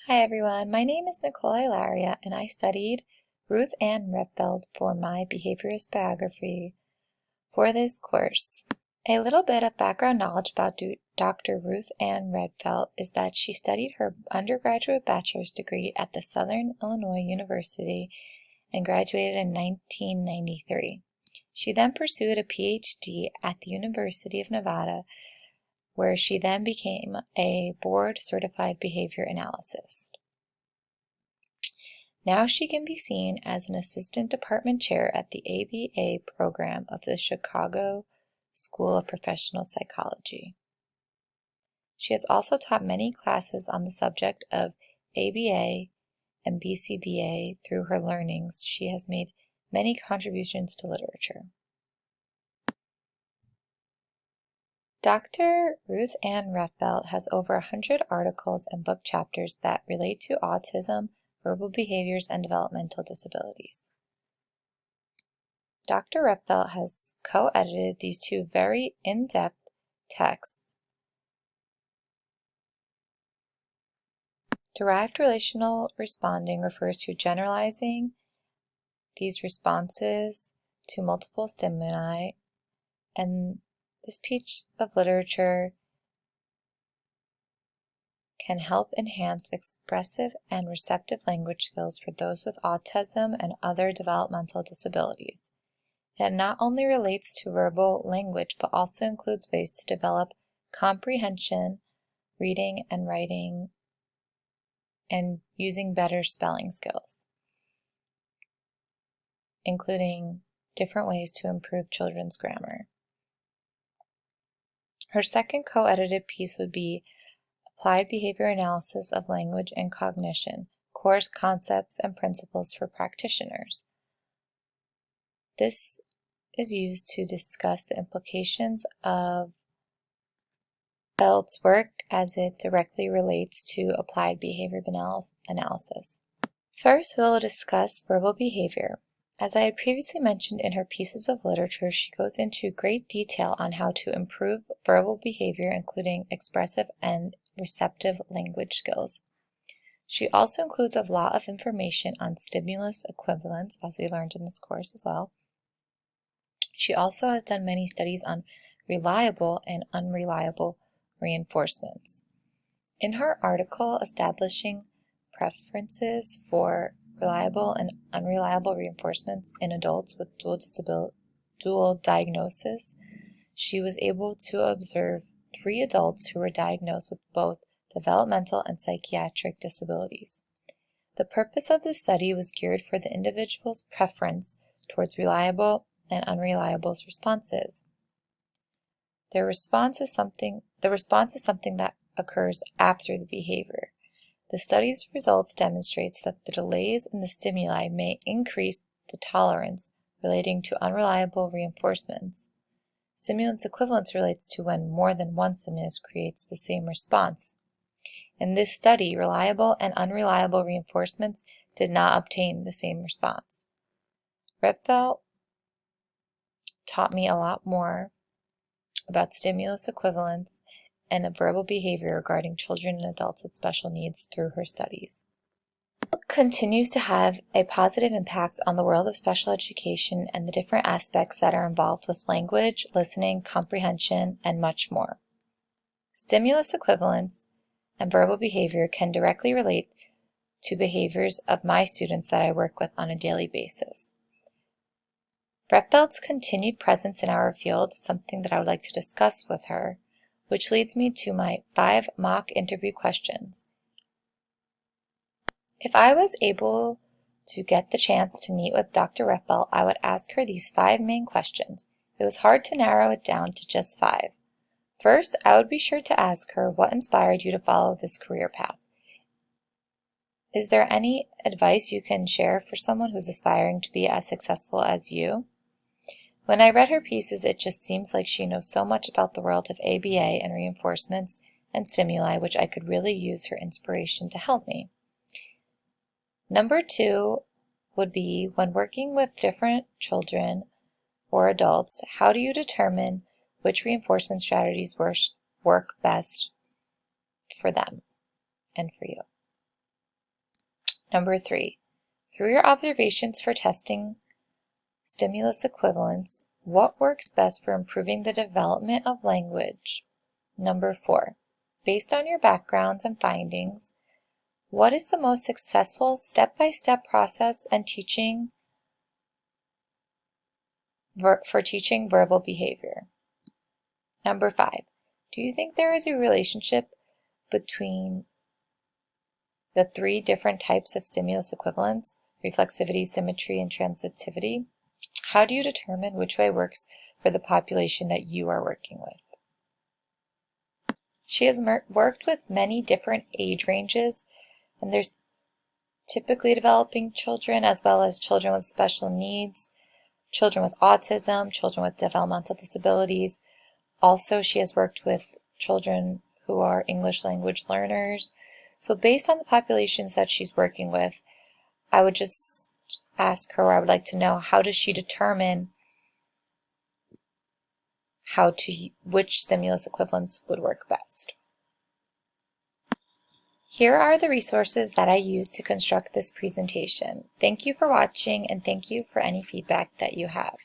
Hi everyone, my name is Nicole Ilaria and I studied Ruth Ann Rehfeldt for my behaviorist biography for this course. A little bit of background knowledge about Dr. Ruth Ann Rehfeldt is that she studied her undergraduate bachelor's degree at the Southern Illinois University and graduated in 1993. She then pursued a PhD at the University of Nevada, where she then became a board-certified behavior analyst. Now she can be seen as an assistant department chair at the ABA program of the Chicago School of Professional Psychology. She has also taught many classes on the subject of ABA and BCBA. Through her learnings, she has made many contributions to literature. Dr. Ruth Ann Rehfeldt has over 100 articles and book chapters that relate to autism, verbal behaviors, and developmental disabilities. Dr. Rehfeldt has co-edited these two very in-depth texts. Derived relational responding refers to generalizing these responses to multiple stimuli, and this piece of literature can help enhance expressive and receptive language skills for those with autism and other developmental disabilities. It not only relates to verbal language, but also includes ways to develop comprehension, reading and writing, and using better spelling skills, including different ways to improve children's grammar. Her second co-edited piece would be Applied Behavior Analysis of Language and Cognition, Core Concepts and Principles for Practitioners. This is used to discuss the implications of Rehfeldt's work as it directly relates to applied behavior analysis. First, we'll discuss verbal behavior. As I had previously mentioned in her pieces of literature, she goes into great detail on how to improve verbal behavior, including expressive and receptive language skills. She also includes a lot of information on stimulus equivalence, as we learned in this course as well. She also has done many studies on reliable and unreliable reinforcements. In her article, Establishing Preferences for Reliable and Unreliable Reinforcements in Adults with Dual Diagnosis, she was able to observe 3 adults who were diagnosed with both developmental and psychiatric disabilities. The purpose of this study was geared for the individual's preference towards reliable and unreliable responses. The response is something that occurs after the behavior. The study's results demonstrates that the delays in the stimuli may increase the tolerance relating to unreliable reinforcements. Stimulus equivalence relates to when more than one stimulus creates the same response. In this study, reliable and unreliable reinforcements did not obtain the same response. Rehfeldt taught me a lot more about stimulus equivalence and verbal behavior regarding children and adults with special needs through her studies. It continues to have a positive impact on the world of special education and the different aspects that are involved with language, listening, comprehension, and much more. Stimulus equivalence and verbal behavior can directly relate to behaviors of my students that I work with on a daily basis. Rehfeldt's continued presence in our field is something that I would like to discuss with her, which leads me to my 5 mock interview questions. If I was able to get the chance to meet with Dr. Rehfeldt, I would ask her these 5 main questions. It was hard to narrow it down to just 5. First, I would be sure to ask her what inspired you to follow this career path. Is there any advice you can share for someone who's aspiring to be as successful as you? When I read her pieces, it just seems like she knows so much about the world of ABA and reinforcements and stimuli, which I could really use her inspiration to help me. Number 2 would be, when working with different children or adults, how do you determine which reinforcement strategies work best for them and for you? Number 3, through your observations for testing stimulus equivalence, what works best for improving the development of language? Number 4, based on your backgrounds and findings, what is the most successful step-by-step process and for teaching verbal behavior? Number 5, do you think there is a relationship between the 3 different types of stimulus equivalence, reflexivity, symmetry, and transitivity? How do you determine which way works for the population that you are working with? She has worked with many different age ranges, and there's typically developing children as well as children with special needs, children with autism, children with developmental disabilities. Also, she has worked with children who are English language learners. So based on the populations that she's working with, I would just ask her, or I would like to know, how does she determine which stimulus equivalence would work best? Here are the resources that I used to construct this presentation. Thank you for watching, and thank you for any feedback that you have.